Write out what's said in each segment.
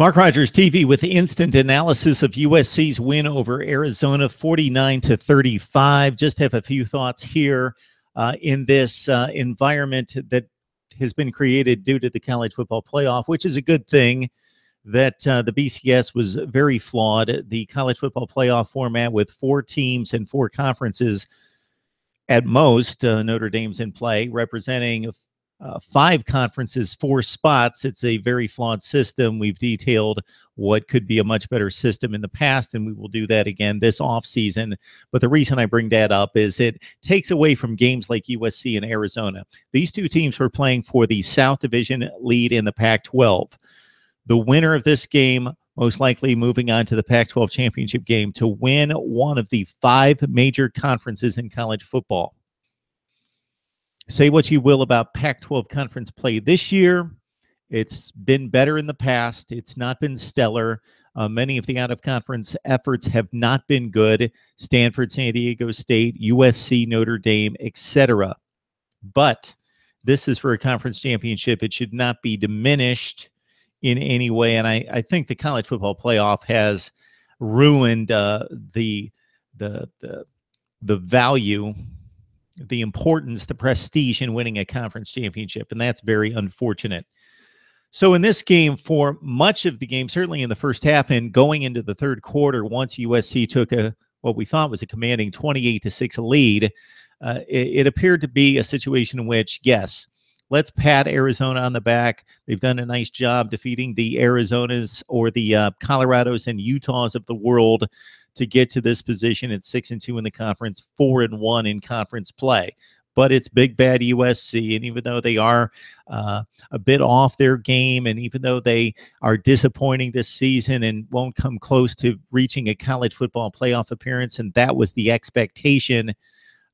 Mark Rogers TV with instant analysis of USC's win over Arizona 49-35. Just have a few thoughts here in this environment that has been created due to the college football playoff, which is a good thing. That the BCS was very flawed. The college football playoff format with 4 teams and 4 conferences at most, Notre Dame's in play, representing 5 conferences, 4 spots. It's a very flawed system. We've detailed what could be a much better system in the past, and we will do that again this offseason. But the reason I bring that up is it takes away from games like USC and Arizona. These 2 teams were playing for the South Division lead in the Pac-12. The winner of this game, most likely moving on to the Pac-12 championship game to win one of the 5 major conferences in college football. Say what you will about Pac-12 conference play this year. It's been better in the past. It's not been stellar. Many of the out-of-conference efforts have not been good. Stanford, San Diego State, USC, Notre Dame, etc. But this is for a conference championship. It should not be diminished in any way. And I think the college football playoff has ruined the value, the importance, the prestige in winning a conference championship. And that's very unfortunate. So in this game, for much of the game, certainly in the first half and going into the third quarter, once USC took what we thought was a commanding 28-6 lead, it appeared to be a situation in which, yes, let's pat Arizona on the back. They've done a nice job defeating the Arizonas or the Colorados and Utahs of the world to get to this position at 6-2 in the conference, 4-1 in conference play. But it's big bad USC, and even though they are a bit off their game, and even though they are disappointing this season and won't come close to reaching a college football playoff appearance, and that was the expectation,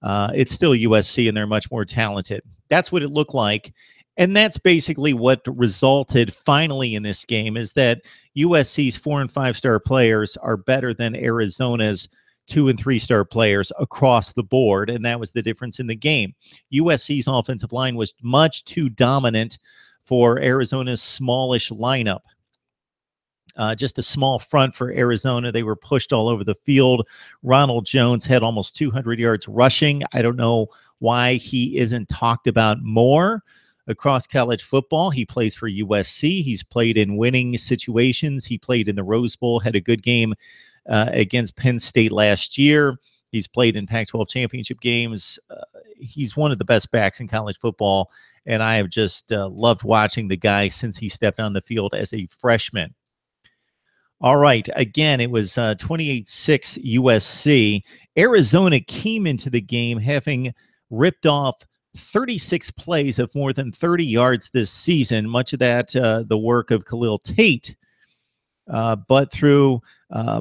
it's still USC, and they're much more talented. That's what it looked like. And that's basically what resulted finally in this game, is that USC's 4- and 5-star players are better than Arizona's 2- and 3-star players across the board. And that was the difference in the game. USC's offensive line was much too dominant for Arizona's smallish lineup. Just a small front for Arizona. They were pushed all over the field. Ronald Jones had almost 200 yards rushing. I don't know why he isn't talked about more across college football. He plays for USC. He's played in winning situations. He played in the Rose Bowl, had a good game against Penn State last year. He's played in Pac-12 championship games. He's one of the best backs in college football, and I have just loved watching the guy since he stepped on the field as a freshman. All right. Again, it was 28-6 USC. Arizona came into the game having ripped off 36 plays of more than 30 yards this season, much of that the work of Khalil Tate. But through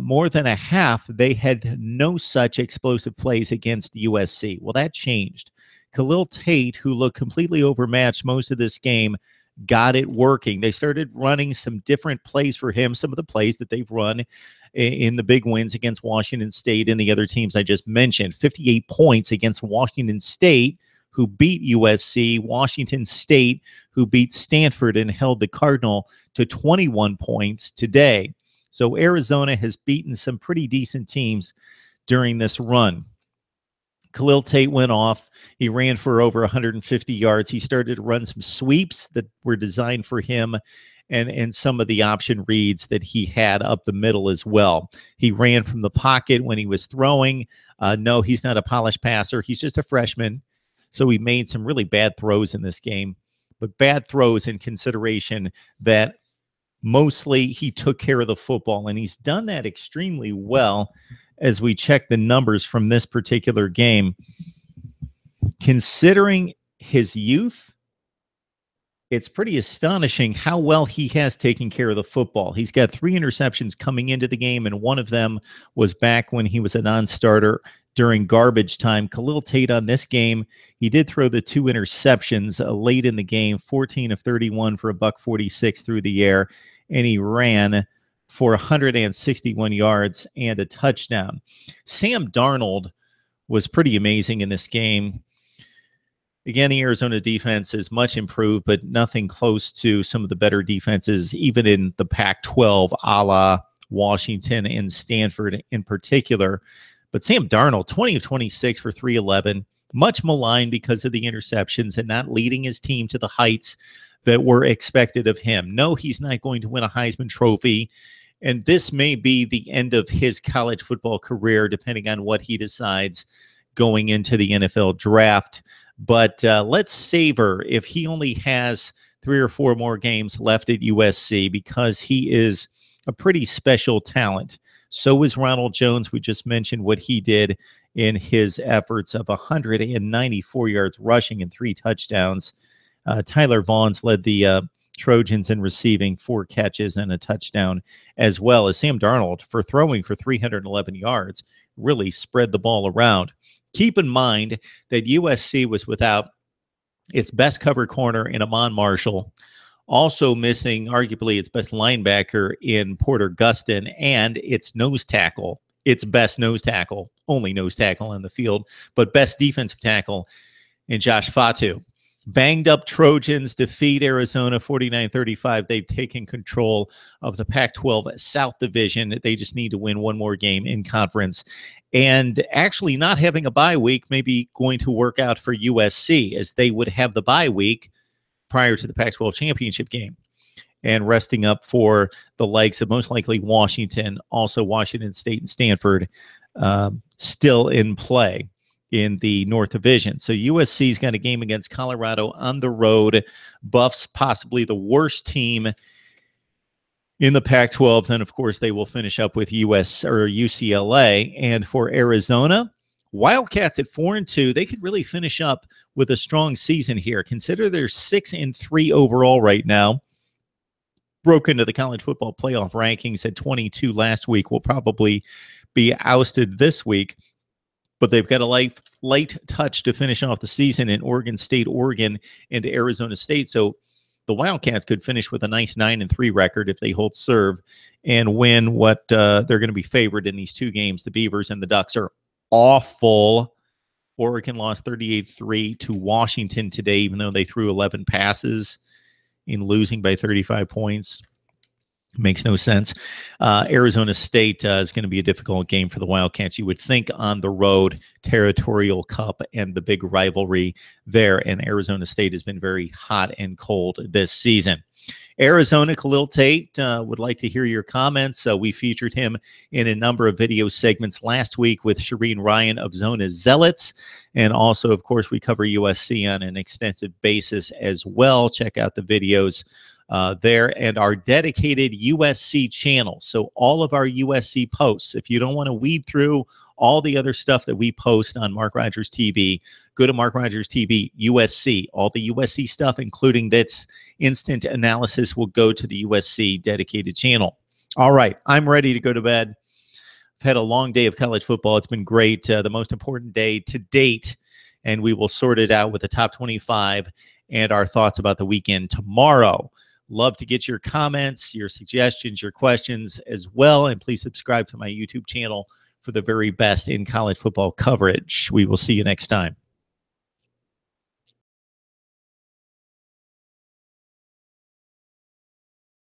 more than a half, they had no such explosive plays against USC. Well, that changed. Khalil Tate, who looked completely overmatched most of this game, got it working. They started running some different plays for him, some of the plays that they've run in the big wins against Washington State and the other teams I just mentioned. 58 points against Washington State, who beat USC, Washington State, who beat Stanford and held the Cardinal to 21 points today. So Arizona has beaten some pretty decent teams during this run. Khalil Tate went off. He ran for over 150 yards. He started to run some sweeps that were designed for him and some of the option reads that he had up the middle as well. He ran from the pocket when he was throwing. No, he's not a polished passer. He's just a freshman. So he made some really bad throws in this game, but bad throws in consideration that mostly he took care of the football, and he's done that extremely well as we check the numbers from this particular game. Considering his youth, it's pretty astonishing how well he has taken care of the football. He's got 3 interceptions coming into the game, and one of them was back when he was a non-starter during garbage time. Khalil Tate on this game, he did throw the 2 interceptions late in the game, 14 of 31 for $146 through the air, and he ran for 161 yards and a touchdown. Sam Darnold was pretty amazing in this game. Again, the Arizona defense is much improved, but nothing close to some of the better defenses, even in the Pac-12, a la Washington and Stanford in particular. But Sam Darnold, 20 of 26 for 311, much maligned because of the interceptions and not leading his team to the heights that were expected of him. No, he's not going to win a Heisman Trophy. And this may be the end of his college football career, depending on what he decides going into the NFL draft. But let's savor if he only has 3 or 4 more games left at USC, because he is a pretty special talent. So is Ronald Jones. We just mentioned what he did in his efforts of 194 yards rushing and 3 touchdowns. Tyler Vaughn's led the Trojans in receiving, 4 catches and a touchdown, as well as Sam Darnold for throwing for 311 yards, really spread the ball around. Keep in mind that USC was without its best cover corner in Amon Marshall, also missing arguably its best linebacker in Porter Gustin, and its nose tackle, its best nose tackle, only nose tackle on the field, but best defensive tackle in Josh Fatu. Banged up Trojans defeat Arizona 49-35. They've taken control of the Pac-12 South Division. They just need to win one more game in conference. And actually not having a bye week may be going to work out for USC, as they would have the bye week prior to the Pac-12 championship game and resting up for the likes of most likely Washington, also Washington State and Stanford still in play in the North Division. So USC's got a game against Colorado on the road. Buffs possibly the worst team in the Pac-12. Then, of course, they will finish up with UCLA. And for Arizona, Wildcats at 4-2, they could really finish up with a strong season here. Consider they're 6-3 overall right now. Broke into the college football playoff rankings at 22 last week. Will probably be ousted this week. But they've got a light touch to finish off the season in Oregon State, Oregon, and Arizona State. So the Wildcats could finish with a nice 9-3 record if they hold serve and win what they're going to be favored in these 2 games. The Beavers and the Ducks are awful. Oregon lost 38-3 to Washington today, even though they threw 11 passes in losing by 35 points. Makes no sense. Arizona State is going to be a difficult game for the Wildcats. You would think on the road, Territorial Cup and the big rivalry there. And Arizona State has been very hot and cold this season. Arizona, Khalil Tate would like to hear your comments. We featured him in a number of video segments last week with Shireen Ryan of Zona Zealots. And also, of course, we cover USC on an extensive basis as well. Check out the videos there, and our dedicated USC channel. So all of our USC posts, if you don't want to weed through all the other stuff that we post on Mark Rogers TV, go to Mark Rogers TV USC. All the USC stuff, including this instant analysis, will go to the USC dedicated channel. All right, I'm ready to go to bed. I've had a long day of college football. It's been great. The most important day to date, and we will sort it out with the top 25 and our thoughts about the weekend tomorrow. Love to get your comments, your suggestions, your questions as well. And please subscribe to my YouTube channel for the very best in college football coverage. We will see you next time.